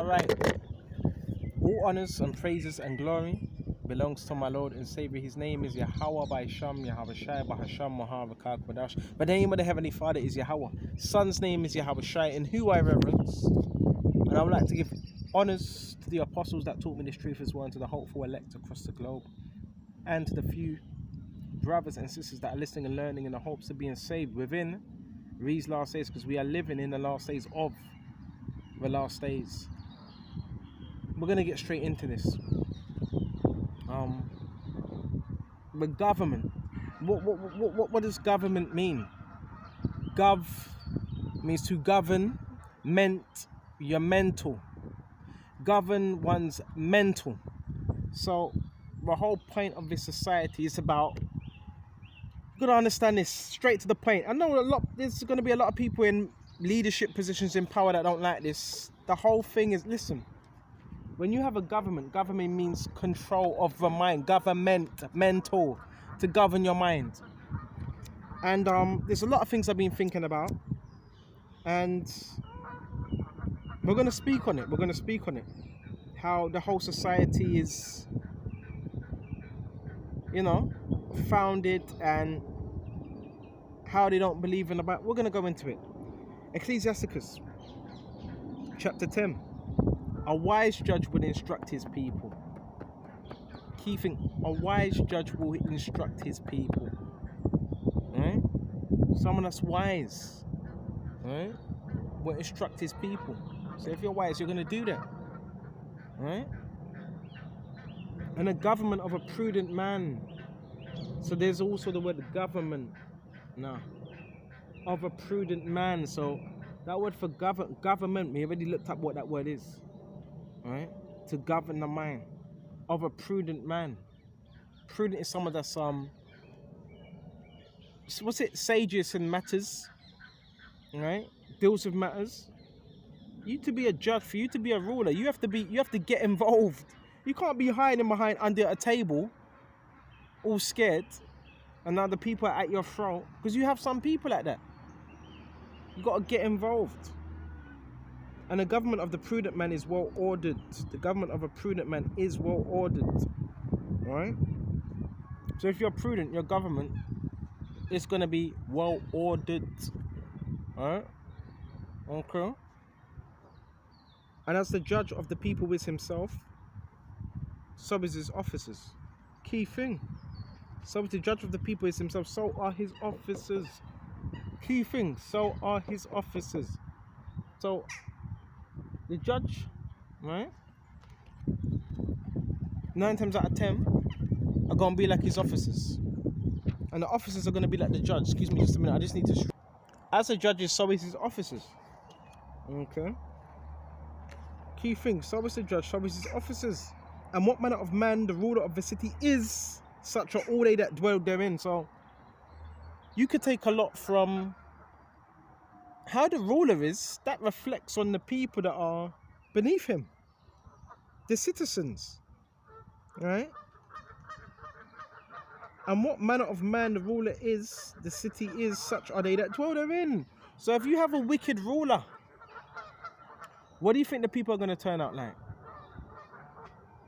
Alright, all honors and praises and glory belongs to my Lord and Savior. His name is Yahweh by Sham, Yahweh Shai by Hasham, Mahavah Kodash. But the name of the Heavenly Father is Yahweh. Son's name is Yahweh Shai, in who I reverence. And I would like to give honors to the apostles that taught me this truth as well, and to the hopeful elect across the globe, and to the few brothers and sisters that are listening and learning in the hopes of being saved within these last days, because we are living in the last days of the last days. We're going to get straight into this. The government. What does government mean? Gov means to govern, you're mental. Govern one's mental. So the whole point of this society is about, you've got to understand this straight to the point. I know there's going to be a lot of people in leadership positions in power that don't like this. The whole thing is, listen, when you have a government means control of the mind. Mental, to govern your mind. And there's a lot of things I've been thinking about, and we're going to speak on it. How the whole society is, founded, and how they don't believe in the Bible. We're going to go into it. Ecclesiasticus chapter 10. A wise judge will instruct his people. Key thing, a wise judge will instruct his people. Right? Someone that's wise, right, will instruct his people. So if you're wise, you're going to do that. Right? And a government of a prudent man. So there's also the word government. No. Of a prudent man. So that word for government, we already looked up what that word is. Right? To govern the mind. Of a prudent man. Prudent is someone that's sages in matters. Right? Deals with matters. You to be a judge, for you to be a ruler, you have to get involved. You can't be hiding behind under a table, all scared, and now the people are at your throat, because you have some people like that. You got to get involved. And the government of the prudent man is well ordered. The government of a prudent man is well ordered. Right? So if you're prudent, your government is going to be well ordered. Alright? Okay? And as the judge of the people is himself, so is his officers. Key thing. So as the judge of the people is himself, so are his officers. Key thing. So are his officers. So the judge, right, 9 times out of 10 are going to be like his officers. And the officers are going to be like the judge. Excuse me just a minute. I just need to... As a judge is, so is his officers. Okay. Key thing. So is the judge, so is his officers. And what manner of man the ruler of the city is, such are all they that dwell therein. So you could take a lot from how the ruler is, that reflects on the people that are beneath him, the citizens, right? And what manner of man the ruler is, the city is, such are they that dwell therein. So if you have a wicked ruler, what do you think the people are going to turn out like?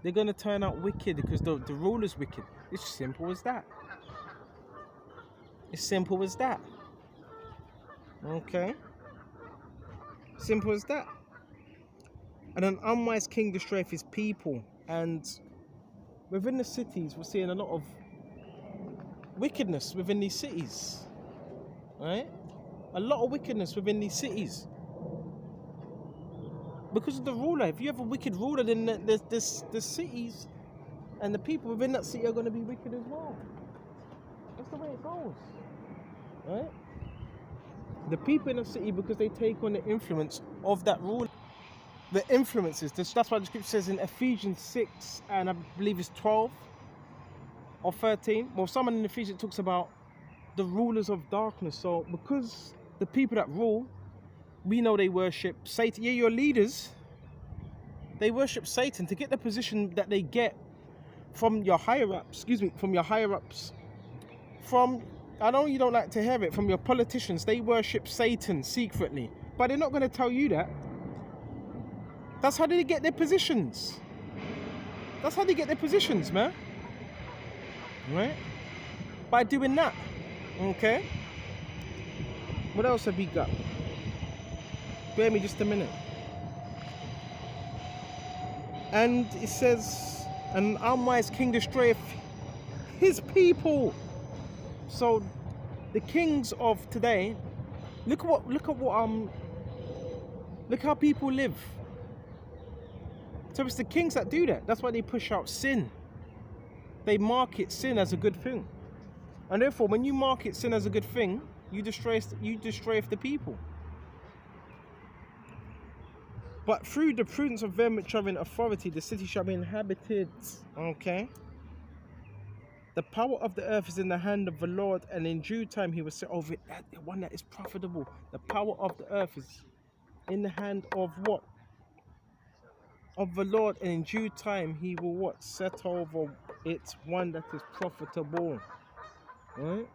They're going to turn out wicked because the ruler's wicked. It's simple as that. It's simple as that. Okay? Simple as that. And an unwise king destroyeth his people. And within the cities, we're seeing a lot of wickedness within these cities. Right? A lot of wickedness within these cities. Because of the ruler. If you have a wicked ruler, then the cities and the people within that city are going to be wicked as well. That's the way it goes. Right? The people in the city, because they take on the influence of that ruler. The influences. That's why the scripture says in Ephesians 6, and I believe it's 12 or 13. Well, someone in Ephesians talks about the rulers of darkness. So because the people that rule, we know they worship Satan. Yeah, your leaders, they worship Satan to get the position that they get from your higher ups. From, I know you don't like to hear it, from your politicians. They worship Satan secretly, but they're not going to tell you that. That's how they get their positions. That's how they get their positions, man. Right? By doing that. Okay? What else have we got? Bear me just a minute. And it says, an unwise king destroyeth his people. So the kings of today, look how people live. So it's the kings that do that. That's why they push out sin. They market sin as a good thing. And therefore, when you market sin as a good thing, you destroy the people. But through the prudence of them which are in authority, the city shall be inhabited. Okay? The power of the earth is in the hand of the Lord, and in due time he will set over it. The one that is profitable. The power of the earth is in the hand of what? Of the Lord, and in due time he will what? Set over it, one that is profitable. Right?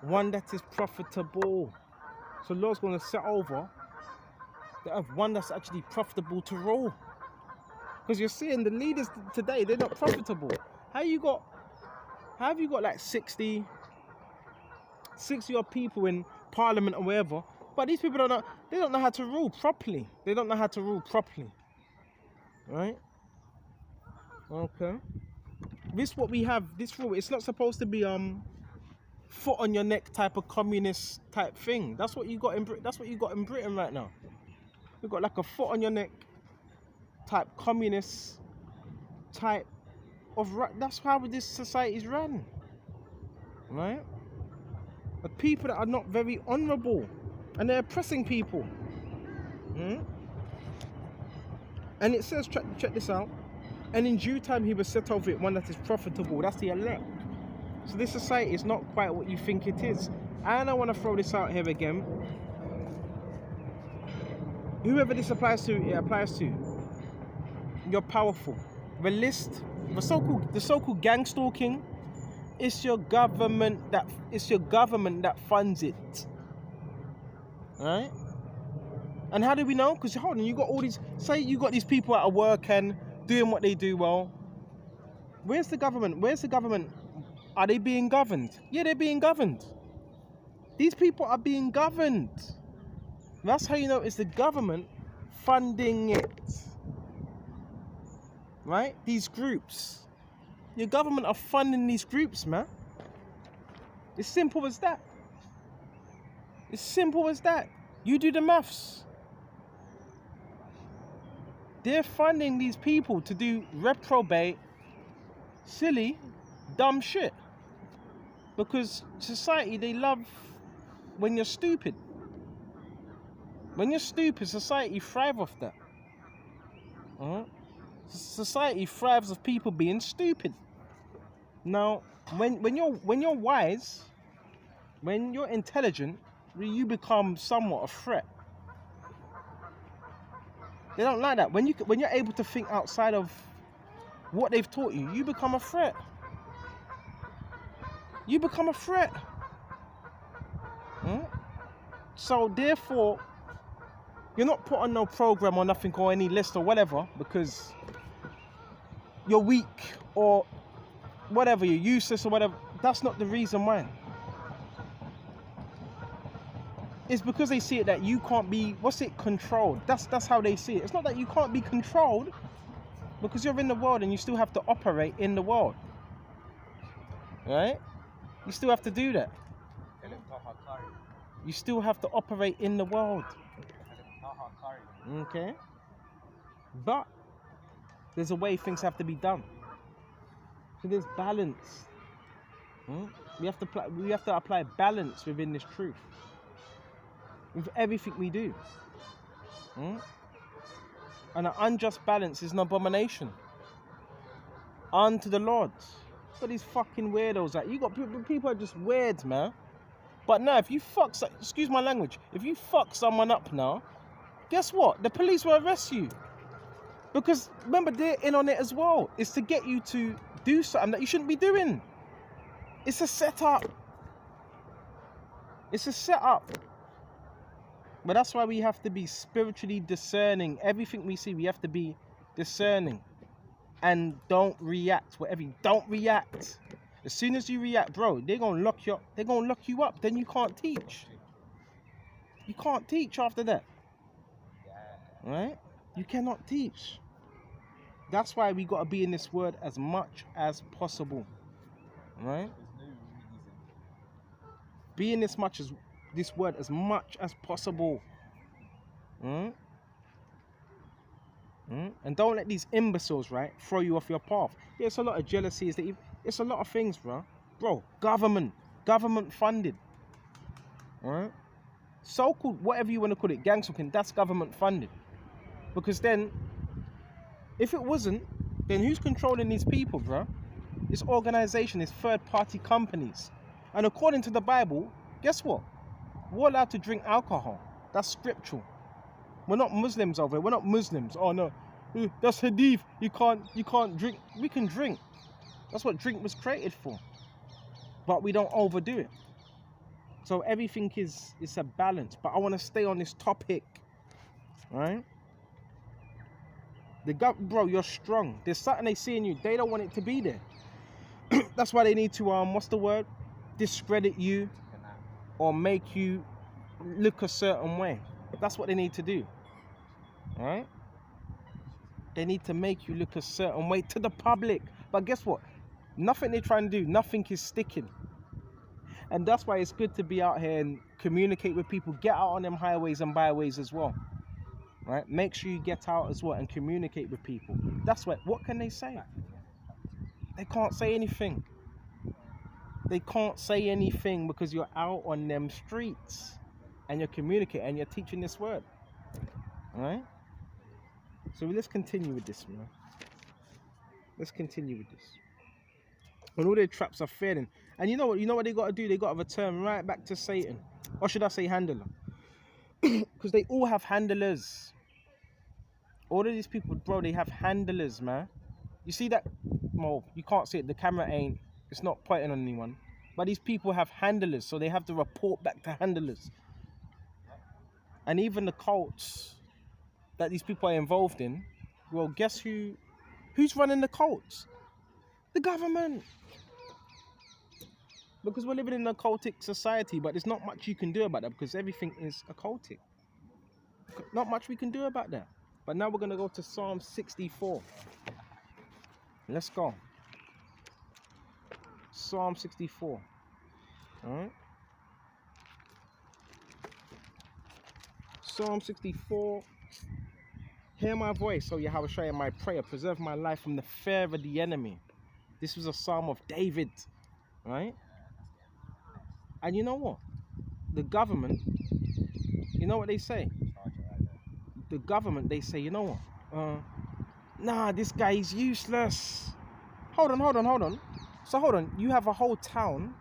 One that is profitable. So the Lord's going to set over the earth, one that's actually profitable to rule. Because you're seeing the leaders today, they're not profitable. How have you got like 60 odd people in parliament or wherever, but these people don't know how to rule properly. They don't know how to rule properly. Right? Okay. This what we have, this rule, it's not supposed to be foot on your neck type of communist type thing. That's what you got in Britain right now. You've got like a foot on your neck type communist type of, that's how this society is run. Right? The people that are not very honourable, and they're oppressing people. And it says, check this out, and in due time he will set over it one that is profitable. That's the elect. So this society is not quite what you think it is. And I want to throw this out here again. Whoever this applies to, it applies to. You're powerful. The so-called gang stalking, it's your government that funds it. Right? And how do we know? Because hold on, you got all these, say you got these people out of work and doing what they do well. Where's the government? Are they being governed? Yeah, they're being governed. These people are being governed. That's how you know it's the government funding it. Right? These groups. Your government are funding these groups, man. It's simple as that. It's simple as that. You do the maths. They're funding these people to do reprobate, silly, dumb shit. Because society, they love when you're stupid. When you're stupid, society thrives off that. Society thrives off people being stupid. Now, when you're wise, when you're intelligent, you become somewhat a threat. They don't like that. When you're able to think outside of what they've taught you, you become a threat. You become a threat. So therefore, you're not put on no program or nothing or any list or whatever because you're weak or whatever, you're useless or whatever. That's not the reason why. It's because they see it that you can't be, controlled. That's how they see it. It's not that you can't be controlled, because you're in the world and you still have to operate in the world. Right? You still have to do that. You still have to operate in the world. Okay? But there's a way things have to be done. So there's balance. We have to apply balance within this truth. With everything we do. And an unjust balance is an abomination unto the Lord. Got these fucking weirdos. Like, you got people are just weird, man. But now, if you excuse my language, if you fuck someone up now, guess what? The police will arrest you. Because remember, they're in on it as well. It's to get you to do something that you shouldn't be doing. It's a setup. It's a setup. But that's why we have to be spiritually discerning. Everything we see, we have to be discerning. And don't react. Don't react. As soon as you react, bro, they're gonna lock you up. They're gonna lock you up. Then you can't teach. You can't teach after that. Right? You cannot teach. That's why we gotta be in this word as much as possible. Right? Be in this word as much as possible. And don't let these imbeciles, right, throw you off your path. Yeah, it's a lot of jealousy. It's a lot of things, bro. Government funded. Alright? So-called, whatever you want to call it, gang stalking, that's government funded. Because then, if it wasn't, then who's controlling these people, bro? This organization, it's third-party companies. And according to the Bible, guess what? We're allowed to drink alcohol. That's scriptural. We're not Muslims over here. We're not Muslims. Oh no, that's hadith. You can't drink. We can drink. That's what drink was created for. But we don't overdo it. So everything is a balance. But I want to stay on this topic, right? Bro, you're strong. There's something they see in you. They don't want it to be there. That's why they need to what's the word? Discredit you or make you look a certain way. That's what they need to do. Alright? They need to make you look a certain way to the public. But guess what? Nothing they're trying to do, nothing is sticking. And that's why it's good to be out here and communicate with people. Get out on them highways and byways as well. Right? Make sure you get out as well and communicate with people. That's what can they say? They can't say anything. They can't say anything because you're out on them streets and you're communicating and you're teaching this word. Alright? So let's continue with this, man. Let's continue with this. When all their traps are failing. And you know what they got to do? They got to return right back to Satan. Or should I say handler? Because they all have handlers. All of these people, bro, they have handlers, man. You see that? Well, you can't see it. The camera ain't. It's not pointing on anyone. But these people have handlers, so they have to report back to handlers. And even the cults that these people are involved in, well, guess who's running the cults? The government. Because we're living in a cultic society, but there's not much you can do about that because everything is occultic. Not much we can do about that. But now we're going to go to Psalm 64. Let's go. Psalm 64. Alright. Psalm 64. Hear my voice, O Yahweh Shai, in my prayer. Preserve my life from the fear of the enemy. This was a psalm of David. Right? And you know what? The government, you know what they say? The government, they say, you know what? Nah, this guy is useless. Hold on. So hold on, you have a whole town,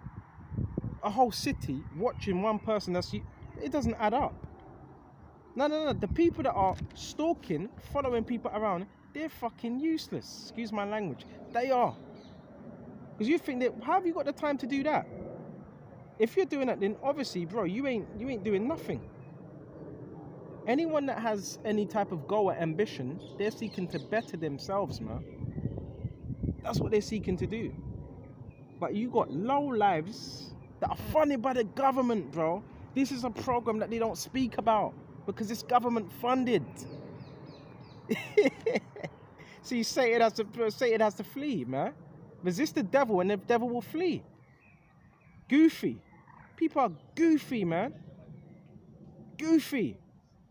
a whole city watching one person it doesn't add up. No. The people that are stalking, following people around, they're fucking useless. Excuse my language. They are. Because you think that, how have you got the time to do that? If you're doing that, then obviously, bro, you ain't doing nothing. Anyone that has any type of goal or ambition, they're seeking to better themselves, man. That's what they're seeking to do. But you got low lives that are funded by the government, bro. This is a program that they don't speak about because it's government funded. See, Satan has to flee, man. Resist the devil and the devil will flee. Goofy. People are goofy, man. Goofy.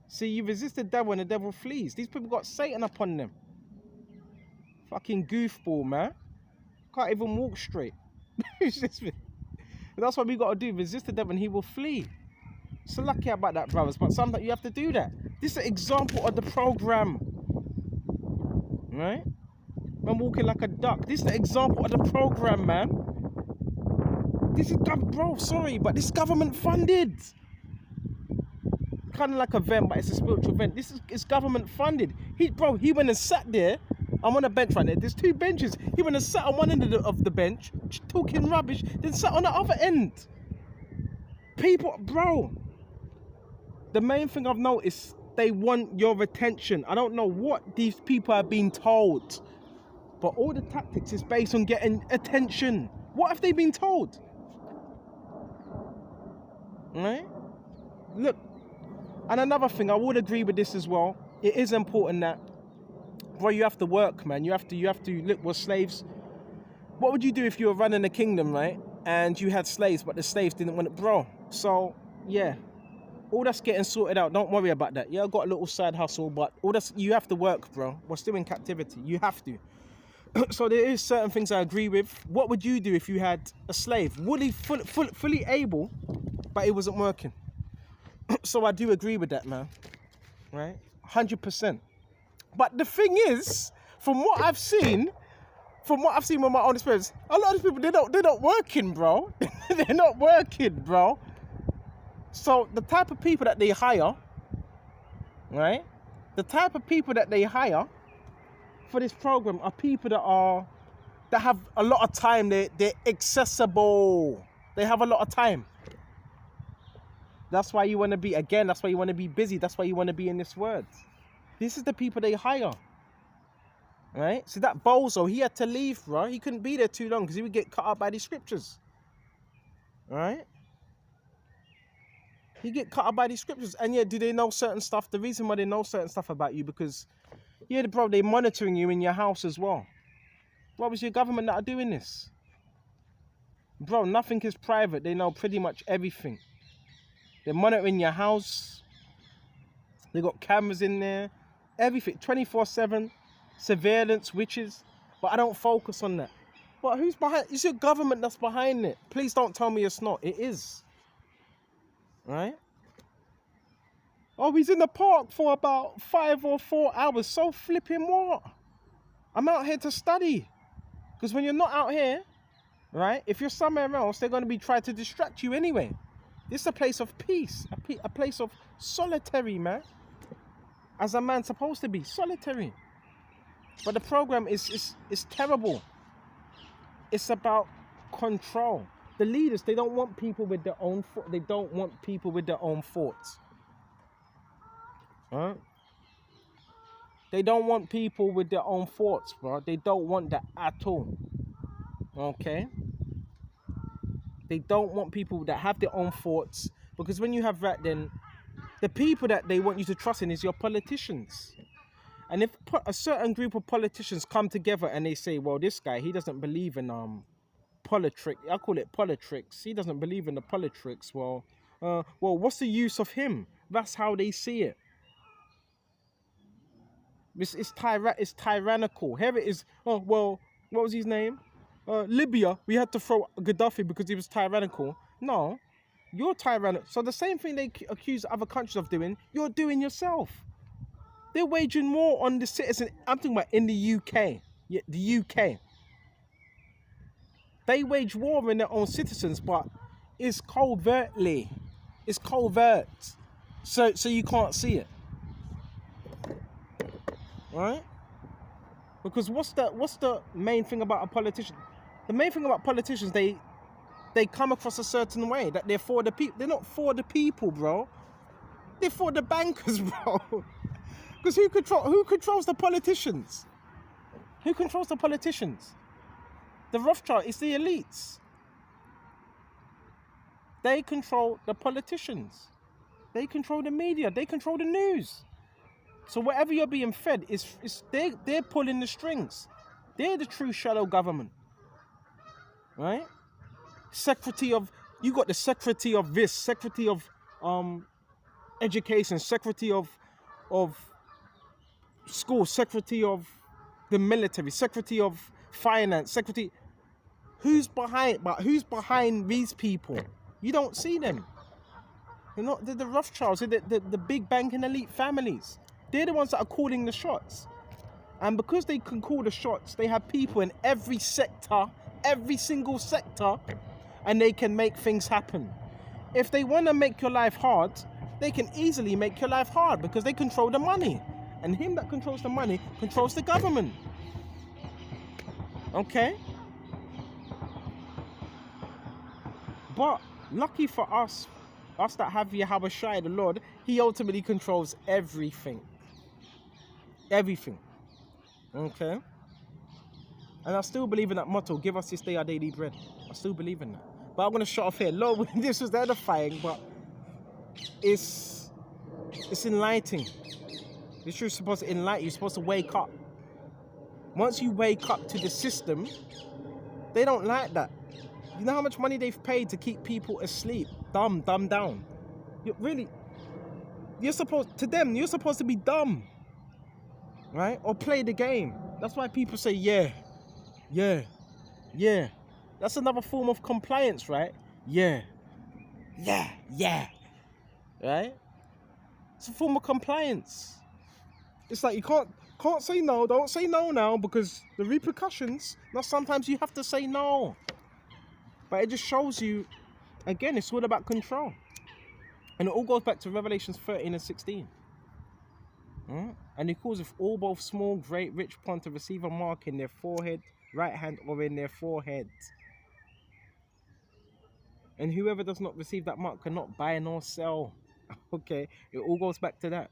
See, you resist the devil and the devil flees. These people got Satan upon them. Fucking goofball, man. Can't even walk straight. That's what we got to do. Resist the devil and he will flee. So lucky about that, brothers. But sometimes you have to do that. This is an example of the program. Right? I'm walking like a duck. This is the example of the program, man. This is, bro, sorry, but this is government funded. Kind of like a vent, but it's a spiritual vent. It's government funded. He went and sat there. I'm on a bench right there. There's two benches. He went and sat on one end of the bench, talking rubbish, then sat on the other end. People, bro. the main thing I've noticed, they want your attention. I don't know what these people are being told, but all the tactics is based on getting attention. What have they been told? Right? Look, and another thing, I would agree with this as well. It is important that, bro, you have to work, man. You have to look, we're slaves. What would you do if you were running a kingdom, right? And you had slaves, but the slaves didn't want it, bro. So, yeah. All that's getting sorted out. Don't worry about that. Yeah, I got a little side hustle, but all that's, you have to work, bro. We're still in captivity. You have to. So there is certain things I agree with. What would you do if you had a slave? Fully able, but it wasn't working? So I do agree with that, man. Right? 100%. But the thing is, from what I've seen with my own experience, a lot of these people, they're not working, bro. They're not working, bro. So the type of people that they hire, right? The type of people that they hire for this program are people that have a lot of time. They're accessible. They have a lot of time. That's why you want to be, again, that's why you want to be busy. That's why you want to be in this word. This is the people they hire. Right? So that bozo, he had to leave, bro. He couldn't be there too long because he would get cut up by these scriptures. Right? He get cut up by these scriptures. And yeah, do they know certain stuff? The reason why they know certain stuff about you, because, yeah, bro, they're monitoring you in your house as well. What was your government that are doing this? Bro, nothing is private. They know pretty much everything. They're monitoring your house. They got cameras in there. Everything. 24/7. Surveillance, witches. But I don't focus on that. But who's behind? It's your government that's behind it. Please don't tell me it's not. It is. Right? Oh, he's in the park for about 5 or 4 hours. So flipping what? I'm out here to study. Because when you're not out here, right, if you're somewhere else, they're going to be trying to distract you anyway. This is a place of peace. A place of solitary, man. As a man supposed to be. Solitary. But the program is terrible. It's about control. The leaders, they don't want people with their own thoughts. They don't want people with their own thoughts. Right? They don't want people with their own thoughts, bro. They don't want that at all. Okay? They don't want people that have their own thoughts. Because when you have that, then the people that they want you to trust in is your politicians. And if a certain group of politicians come together and they say, well, this guy, he doesn't believe in politics. I call it politics. He doesn't believe in the politics. Well, what's the use of him? That's how they see it. It's tyrannical. Here it is. Oh, well, what was his name? Libya. We had to throw Gaddafi because he was tyrannical. No, you're tyrannical. So the same thing they accuse other countries of doing, you're doing yourself. They're waging war on the citizen. I'm talking about in the UK. Yeah, the UK. They wage war in their own citizens, but it's covertly. It's covert. So you can't see it. Right? Because what's the main thing about a politician? The main thing about politicians, they come across a certain way, that they're for the people. They're not for the people, bro. They're for the bankers, bro. Because who controls the politicians? Who controls the politicians? The Rothschild, it's the elites. They control the politicians. They control the media. They control the news. So whatever you're being fed, they're pulling the strings. They're the true shadow government. Right? You got the secretary of this, secretary of education, secretary of school, secretary of the military, secretary of finance, secretary. Who's behind these people? You don't see them. They're not the Rothschilds, they're the big banking elite families. They're the ones that are calling the shots. And because they can call the shots, they have people in every sector, every single sector, and they can make things happen. If they want to make your life hard, they can easily make your life hard because they control the money. And him that controls the money controls the government. Okay? But lucky for us, us that have Yahweh Shai, the Lord, he ultimately controls everything. Everything. Okay? And I still believe in that motto, give us this day our daily bread. I still believe in that. But I'm going to shut off here. Lord, this was edifying, but it's enlightening. This truth is supposed to enlighten you. You're supposed to wake up. Once you wake up to the system, they don't like that. You know how much money they've paid to keep people asleep? Dumb down. You're supposed to be dumb. Right? Or play the game. That's why people say, yeah. That's another form of compliance, right? Yeah. Right? It's a form of compliance. It's like you can't say no. Don't say no now because the repercussions. Now sometimes you have to say no. But it just shows you, again, it's all about control. And it all goes back to Revelations 13 and 16. And he calls if all, both small, great, rich, poor, to receive a mark in their forehead, right hand, or in their forehead. And whoever does not receive that mark cannot buy nor sell. Okay, it all goes back to that.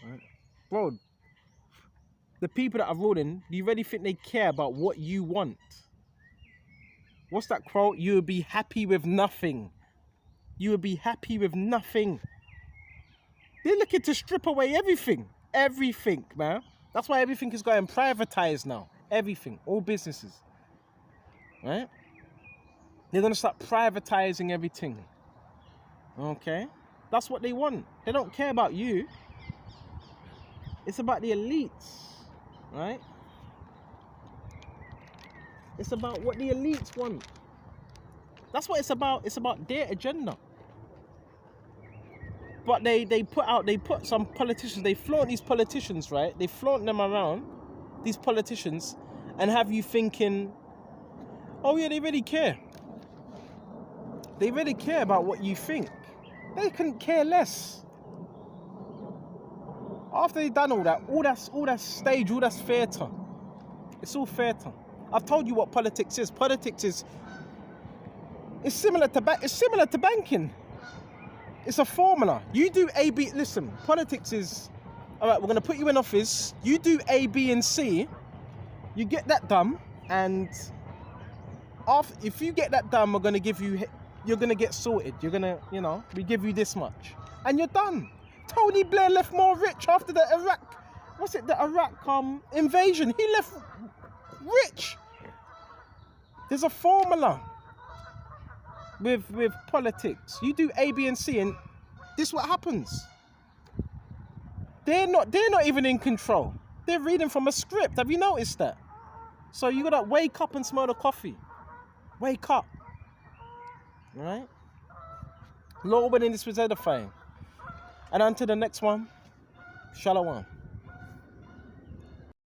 Right? Bro, the people that are ruling, do you really think they care about what you want? What's that quote? You would be happy with nothing. You would be happy with nothing. They're looking to strip away everything. Everything, man. That's why everything is going privatized now. Everything. All businesses. Right? They're going to start privatizing everything. Okay? That's what they want. They don't care about you. It's about the elites. Right? It's about what the elites want. That's what it's about. It's about their agenda. But they put some politicians, they flaunt these politicians, right? They flaunt them around, these politicians, and have you thinking, oh yeah, they really care. They really care about what you think. They couldn't care less. After they've done all that stage, all that's theatre. It's all theatre. I've told you what politics is. Politics is, it's similar to banking. It's a formula. You do A, B. Listen, politics is, all right, we're going to put you in office. You do A, B, and C. You get that done. And if you get that done, we're going to give you, you're going to get sorted. You're going to, we give you this much. And you're done. Tony Blair left more rich after the Iraq invasion. He left rich. There's a formula. With politics, you do A, B, and C, and this is what happens. They're not even in control. They're reading from a script. Have you noticed that? So you gotta wake up and smell the coffee. Wake up. All right? Lord willing, this was edifying. And until the next one, shalom.